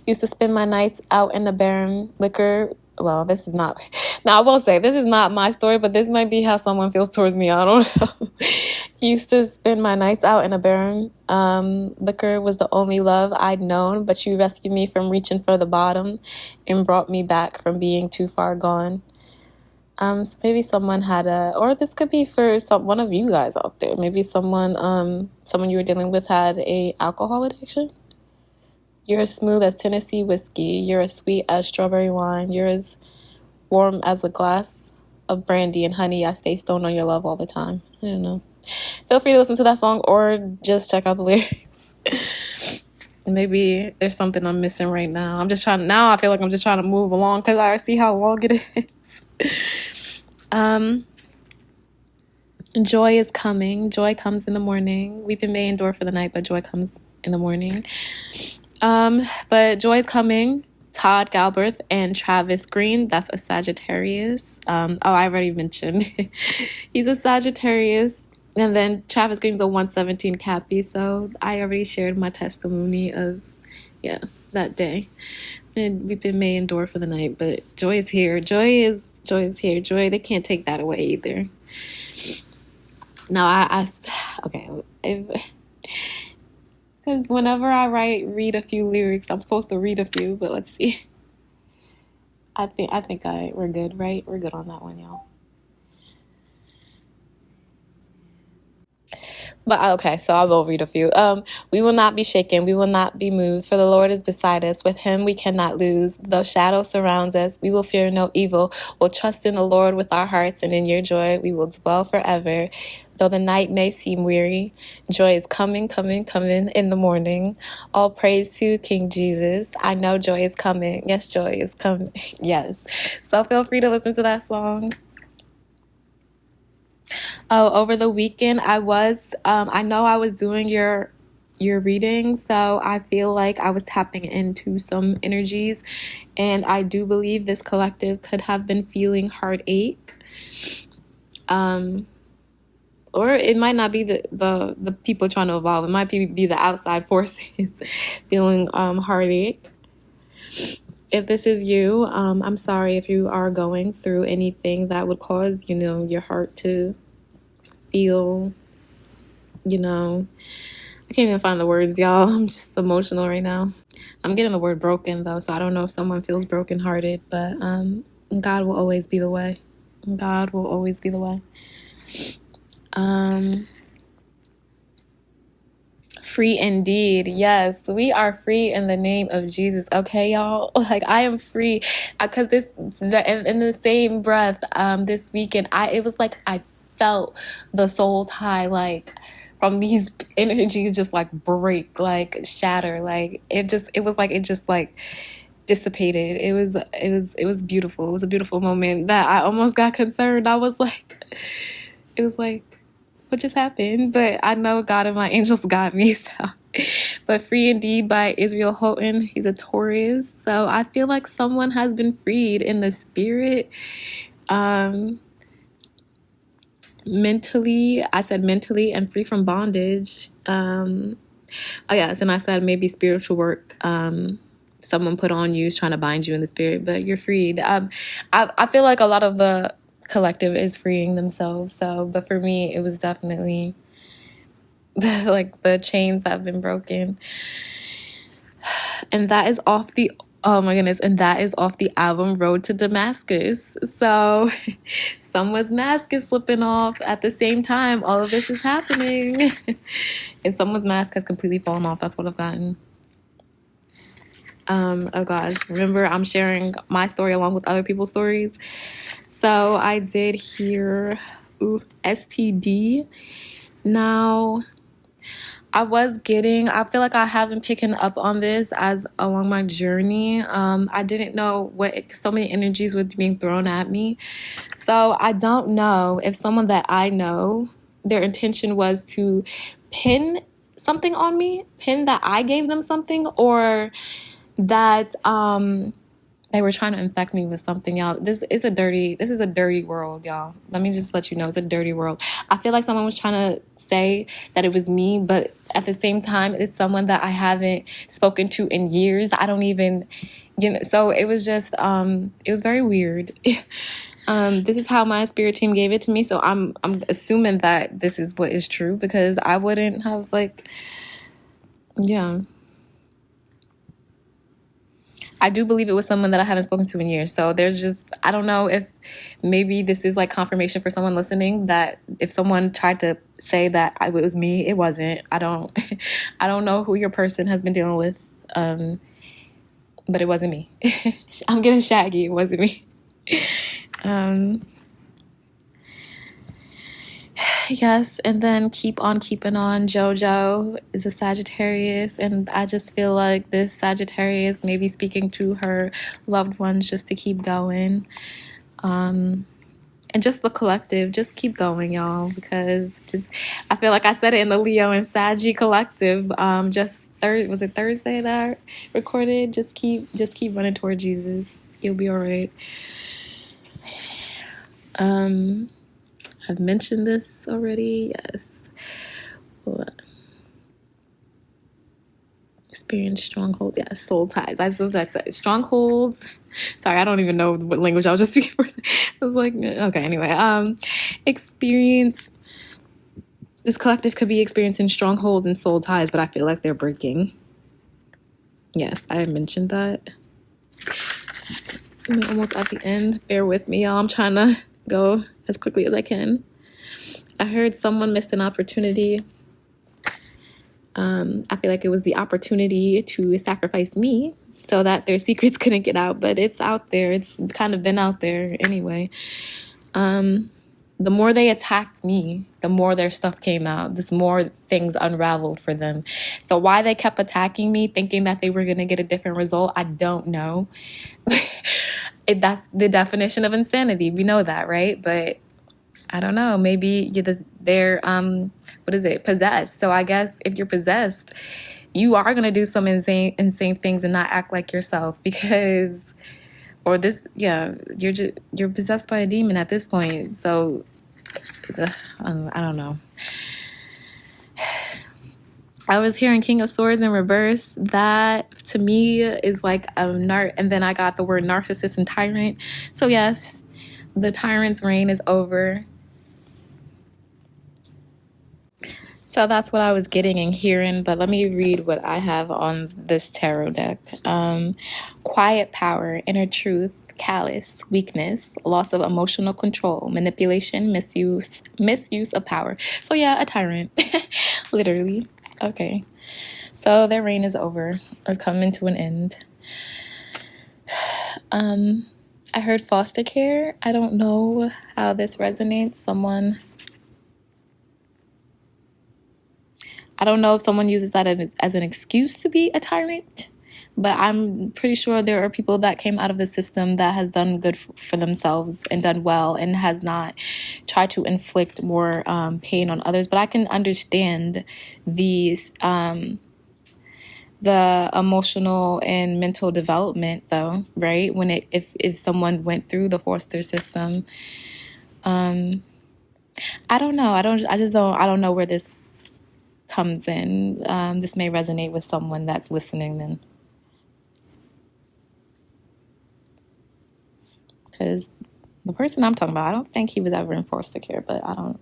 Used to spend my nights out in the barren liquor. Well, this is not. Now, I will say, this is not my story, but this might be how someone feels towards me. I don't know. Used to spend my nights out in a barren. Liquor was the only love I'd known, but you rescued me from reaching for the bottom and brought me back from being too far gone. So maybe someone had or this could be for one of you guys out there. Maybe someone you were dealing with had a alcohol addiction. You're as smooth as Tennessee whiskey. You're as sweet as strawberry wine. You're as warm as a glass of brandy and honey. I stay stoned on your love all the time. I don't know. Feel free to listen to that song or just check out the lyrics. Maybe there's something I'm missing right now. I feel like I'm just trying to move along because I see how long it is. Joy is coming. Joy comes in the morning. Weeping may endure for the night, but joy comes in the morning. But joy is coming. Todd Galbraith and Travis Green. That's a Sagittarius. I already mentioned he's a Sagittarius. And then Travis Green's a 117 Cappy. So I already shared my testimony of yeah, that day. And weeping may endure for the night, but joy is here. Joy is here. Joy, they can't take that away either. No, okay. Because whenever I read a few lyrics, I'm supposed to read a few, but let's see. We're good, right? We're good on that one, y'all. But okay, so I will read a few. We will not be shaken. We will not be moved. For the Lord is beside us. With him we cannot lose. Though shadow surrounds us, we will fear no evil. We'll trust in the Lord with our hearts, and in your joy we will dwell forever. Though the night may seem weary, joy is coming, coming, coming in the morning. All praise to King Jesus. I know joy is coming. Yes, joy is coming. Yes. So feel free to listen to that song. Oh, over the weekend I know I was doing your reading, so I feel like I was tapping into some energies, and I do believe this collective could have been feeling heartache. Or it might not be the people trying to evolve. It might be the outside forces feeling heartache. If this is you, I'm sorry if you are going through anything that would cause, your heart to feel, I can't even find the words, y'all. I'm just emotional right now. I'm getting the word broken, though, so I don't know if someone feels brokenhearted, but God will always be the way. God will always be the way. Free indeed. Yes, we are free in the name of Jesus. Okay, y'all? Like, I am free. Because in the same breath, this weekend, it was like I felt the soul tie, like, from these energies just like break, like shatter, like it was like it just like dissipated. It was beautiful. It was a beautiful moment that I almost got concerned. It was like, what just happened? But I know God and my angels got me. So, but Free Indeed by Israel Houghton. He's a Taurus, so I feel like someone has been freed in the spirit. Mentally, I said mentally and free from bondage. Oh yes, and I said maybe spiritual work. Someone put on you is trying to bind you in the spirit, but you're freed. I feel like a lot of the collective is freeing themselves. So, but for me, it was definitely like the chains have been broken, and that is off the. Oh my goodness, and that is off the album Road to Damascus. So someone's mask is slipping off at the same time. All of this is happening. And someone's mask has completely fallen off. That's what I've gotten. Oh gosh. Remember, I'm sharing my story along with other people's stories. So I did hear STD. Now, I feel like I have been picking up on this as along my journey. I didn't know so many energies were being thrown at me. So I don't know if someone that I know, their intention was to pin something on me, pin that I gave them something, or that they were trying to infect me with something, y'all. This is a dirty world, y'all. Let me just let you know, it's a dirty world. I feel like someone was trying to say that it was me, but at the same time, it's someone that I haven't spoken to in years. I don't even, so it was just, it was very weird. This is how my spirit team gave it to me, so I'm assuming that this is what is true, because I wouldn't have, yeah. I do believe it was someone that I haven't spoken to in years. So I don't know if maybe this is like confirmation for someone listening that if someone tried to say that it was me, it wasn't. I don't know who your person has been dealing with, but it wasn't me. I'm getting shaggy. It wasn't me. Yes, and then keep on keeping on. JoJo is a Sagittarius, and I just feel like this Sagittarius may be speaking to her loved ones just to keep going. And just the collective, just keep going, y'all, because I feel like I said it in the Leo and Saggy collective. Was it Thursday that I recorded? Just keep running toward Jesus. You'll be all right. I've mentioned this already. Yes. experience strongholds. Yeah, soul ties. That's what I said. Strongholds. Sorry, I don't even know what language I was just speaking for. I was like, okay, anyway. Experience. This collective could be experiencing strongholds and soul ties, but I feel like they're breaking. Yes, I mentioned that. I'm almost at the end. Bear with me, y'all. I'm trying to go as quickly as I can. I heard someone missed an opportunity. I feel like it was the opportunity to sacrifice me so that their secrets couldn't get out, but it's out there. It's kind of been out there anyway. The more they attacked me, the more their stuff came out. The more things unraveled for them. So why they kept attacking me, thinking that they were going to get a different result, I don't know. That's the definition of insanity. We know that, right? But I don't know. Maybe they're possessed. So I guess if you're possessed, you are gonna do some insane things and not act like yourself you're possessed by a demon at this point. So I don't know. I was hearing King of Swords in reverse. That to me is like and then I got the word narcissist and tyrant. So yes, the tyrant's reign is over. So that's what I was getting and hearing, but let me read what I have on this tarot deck. Quiet power, inner truth, callous, weakness, loss of emotional control, manipulation, misuse of power. So yeah, a tyrant, literally. Okay, so their reign is over, or coming to an end. I heard foster care. I don't know how this resonates. I don't know if someone uses that as an excuse to be a tyrant, but I'm pretty sure there are people that came out of the system that has done good for themselves and done well and has not tried to inflict more pain on others. But I can understand the emotional and mental development, though, right? If someone went through the foster system, I don't know. I don't know where this comes in. This may resonate with someone that's listening then. Because the person I'm talking about, I don't think he was ever in foster care, but I don't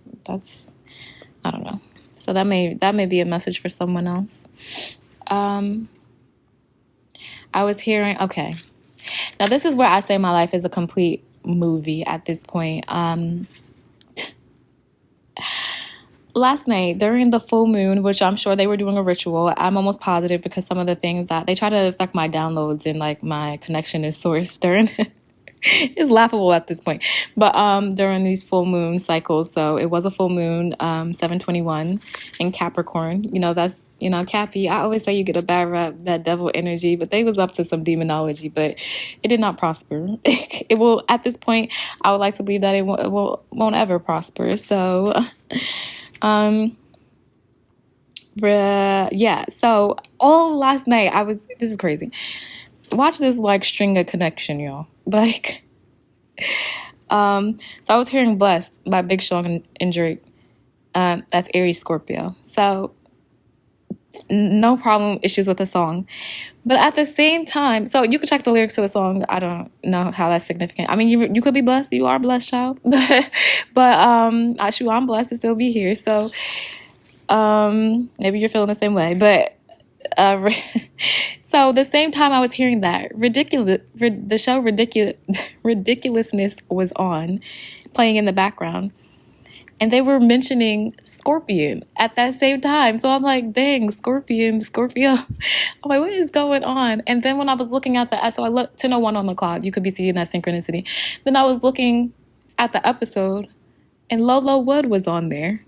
know. So that may be a message for someone else. I was hearing, okay. Now this is where I say my life is a complete movie at this point. Last night during the full moon, which I'm sure they were doing a ritual, I'm almost positive because some of the things that they try to affect my downloads and like my connection is source during it's laughable at this point. But during these full moon cycles, so it was a full moon, 7/21 in Capricorn. That's Cappy. I always say you get a bad rap, that devil energy, but they was up to some demonology, but it did not prosper. It will at this point. I would like to believe that it won't ever prosper. So. So all last night this is crazy. Watch this like string of connection, y'all. Like, so I was hearing Blessed by Big Sean and Drake. That's Aries Scorpio. So no problem issues with the song. But at the same time, so you could check the lyrics to the song. I don't know how that's significant. I mean, you could be blessed. You are blessed, child. but I'm blessed to still be here. So maybe you're feeling the same way. But so the same time I was hearing that, the show Ridiculousness was on, playing in the background. And they were mentioning Scorpion at that same time. So I'm like, dang, Scorpio. I'm like, what is going on? And then when I was looking at so I looked 10:01 on the clock. You could be seeing that synchronicity. Then I was looking at the episode and Lolo Wood was on there.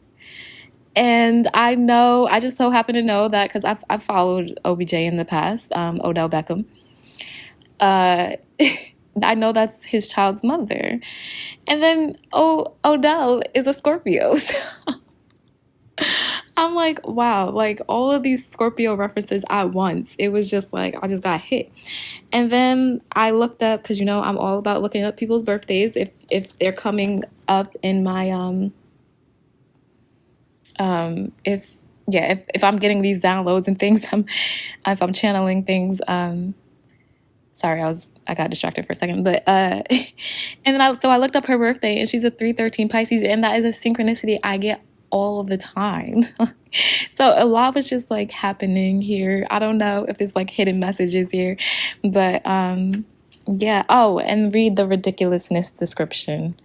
And I just so happen to know that because I've followed OBJ in the past, Odell Beckham. I know that's his child's mother. And then Odell is a Scorpio. So I'm like, wow, like all of these Scorpio references at once. It was just like, I just got hit. And then I looked up, because I'm all about looking up people's birthdays if they're coming up in my if yeah, if I'm getting these downloads and things, if I'm channeling things, sorry, I got distracted for a second, but and then I looked up her birthday, and she's a 313 Pisces, and that is a synchronicity I get all of the time. So a lot was just like happening here. I don't know if there's like hidden messages here, but yeah. Oh, and read the ridiculousness description.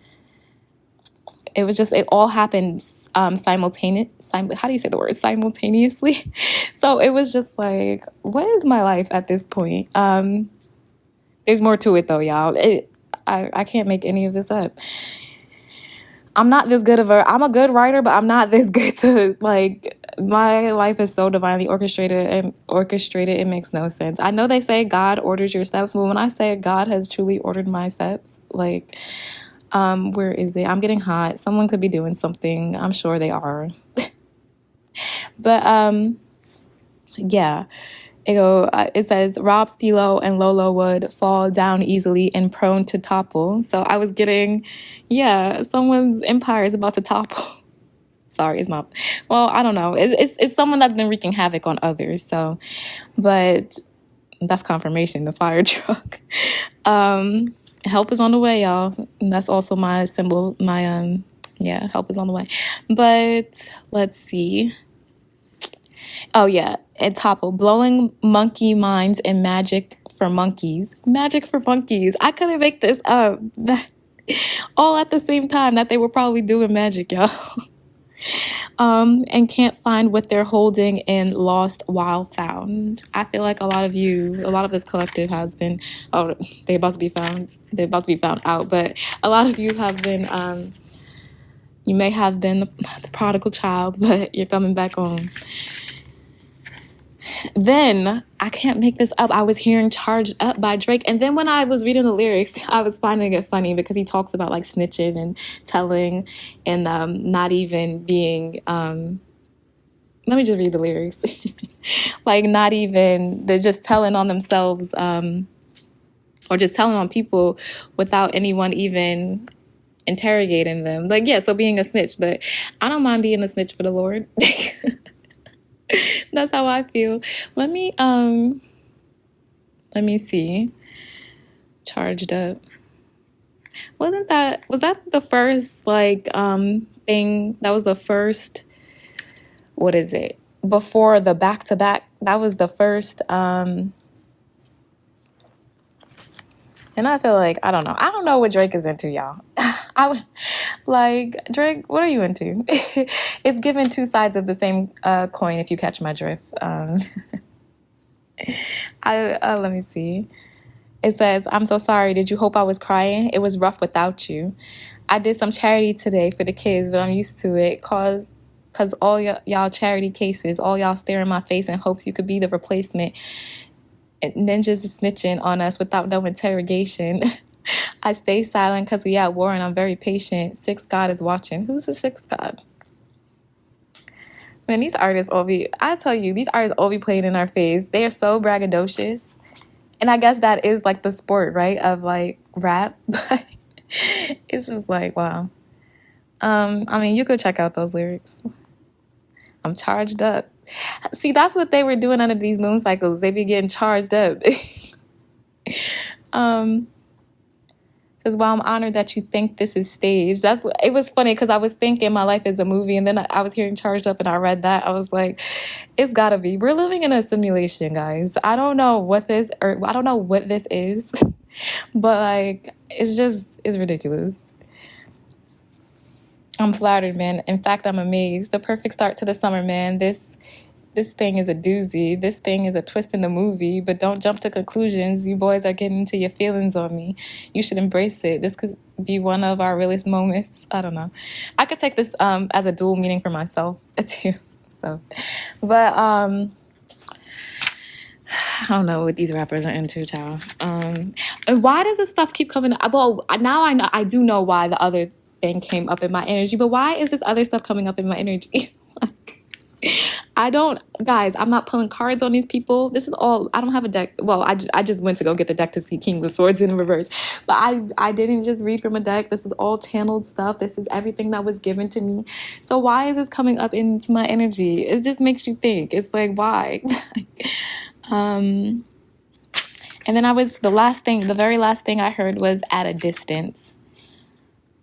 It was just, it all happened how do you say the word, simultaneously? So it was just like, what is my life at this point? There's more to it though, y'all. I can't make any of this up. I'm not this good I'm a good writer, but I'm not this good to, like, my life is so divinely orchestrated, it makes no sense. I know they say God orders your steps, but when I say God has truly ordered my steps, like, where is it? I'm getting hot. Someone could be doing something. I'm sure they are. But, yeah. It says Rob, Stilo, and Lolo would fall down easily and prone to topple. So I was getting, yeah, someone's empire is about to topple. Sorry, it's not. Well, I don't know. It's someone that's been wreaking havoc on others. So, but that's confirmation. The fire truck. Help is on the way, y'all. And that's also my symbol. My yeah, help is on the way. But let's see. Oh, yeah. And topple. Blowing monkey minds and magic for monkeys. Magic for monkeys. I couldn't make this up. All at the same time that they were probably doing magic, y'all. And can't find what they're holding in lost while found. I feel like a lot of this collective has been, they're about to be found out. But a lot of you have been, you may have been the prodigal child, but you're coming back home. Then, I can't make this up, I was hearing Charged Up by Drake. And then when I was reading the lyrics, I was finding it funny because he talks about like snitching and telling and not even being, let me just read the lyrics. Like not even, they're just telling on themselves or just telling on people without anyone even interrogating them. Like, yeah, so being a snitch, but I don't mind being a snitch for the Lord. That's how I feel. Let me see. Charged Up. Was that the first like thing? That was the first, what is it? Before the back-to-back, that was the first and I feel like I don't know what Drake is into, y'all. Drake, what are you into? It's given two sides of the same coin, if you catch my drift. Let me see. It says, I'm so sorry. Did you hope I was crying? It was rough without you. I did some charity today for the kids, but I'm used to it. Cause all y'all charity cases, all y'all stare in my face in hopes you could be the replacement. Ninjas is snitching on us without no interrogation. I stay silent because we at war and I'm very patient. Sixth God is watching. Who's the sixth God? Man, these artists all be playing in our face. They are so braggadocious. And I guess that is like the sport, right? Of like rap. But it's just like, wow. I mean, you could check out those lyrics. I'm charged up. See, that's what they were doing under these moon cycles. They be getting charged up. Says, well, I'm honored that you think this is staged. It was funny because I was thinking my life is a movie, and then I was hearing Charged Up and I read that. I was like, it's gotta be. We're living in a simulation, guys. I don't know what this is, but like, it's ridiculous. I'm flattered, man. In fact, I'm amazed. The perfect start to the summer, man. This thing is a doozy. This thing is a twist in the movie, but don't jump to conclusions. You boys are getting into your feelings on me. You should embrace it. This could be one of our realest moments. I don't know. I could take this as a dual meaning for myself too. So, but I don't know what these rappers are into, child. And why does this stuff keep coming up? Well, now I do know why the other thing came up in my energy, but why is this other stuff coming up in my energy? Like, I don't, guys, I'm not pulling cards on these people. This is all, I don't have a deck. Well, I just went to go get the deck to see Kings of Swords in reverse. But I didn't just read from a deck. This is all channeled stuff. This is everything that was given to me. So why is this coming up into my energy? It just makes you think. It's like, why? And then the very last thing I heard was at a distance.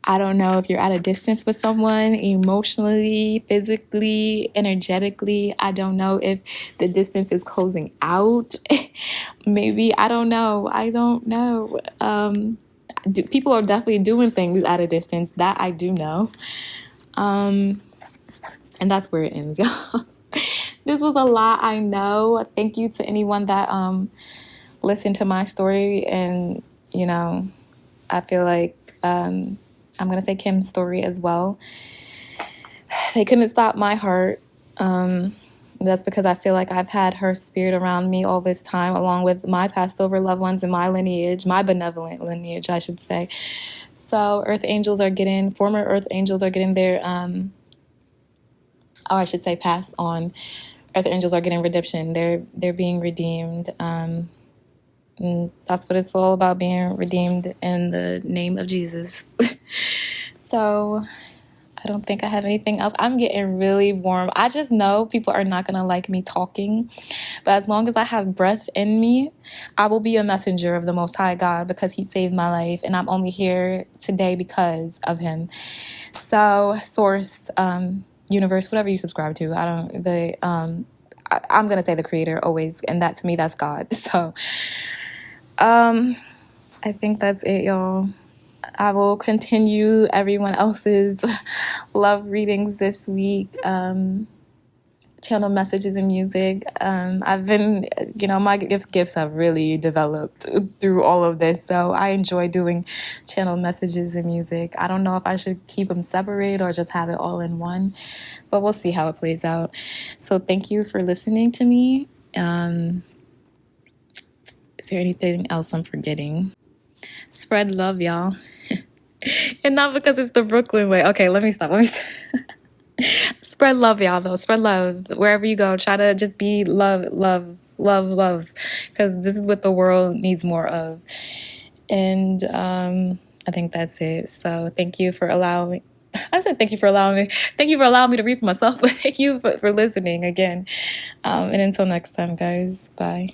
I don't know if you're at a distance with someone emotionally, physically, energetically. I don't know if the distance is closing out. Maybe, I don't know. People are definitely doing things at a distance. That I do know. And that's where it ends, y'all. This was a lot, I know. Thank you to anyone that listened to my story. And, I feel like I'm going to say Kim's story as well. They couldn't stop my heart. That's because I feel like I've had her spirit around me all this time, along with my passed over loved ones in my lineage, my benevolent lineage, I should say. So former Earth Angels are getting their, I should say passed on. Earth Angels are getting redemption. They're being redeemed. And that's what it's all about, being redeemed in the name of Jesus. So I don't think I have anything else. I'm getting really warm. I just know people are not going to like me talking. But as long as I have breath in me, I will be a messenger of the Most High God, because he saved my life. And I'm only here today because of him. So source, universe, whatever you subscribe to. I'm going to say the creator always. And that, to me, that's God. So I think that's it, y'all. I will continue everyone else's love readings this week. Channel messages and music. I've been, my gifts have really developed through all of this. So I enjoy doing channel messages and music. I don't know if I should keep them separate or just have it all in one, but we'll see how it plays out. So thank you for listening to me. Is there anything else I'm forgetting? Spread love, y'all. And not because it's the Brooklyn way. Okay, let me stop. Spread love, y'all, though. Spread love. Wherever you go, try to just be love. Because this is what the world needs more of. And I think that's it. So thank you for allowing me. I said thank you for allowing me. Thank you for allowing me to read for myself. But thank you for listening again. And until next time, guys. Bye.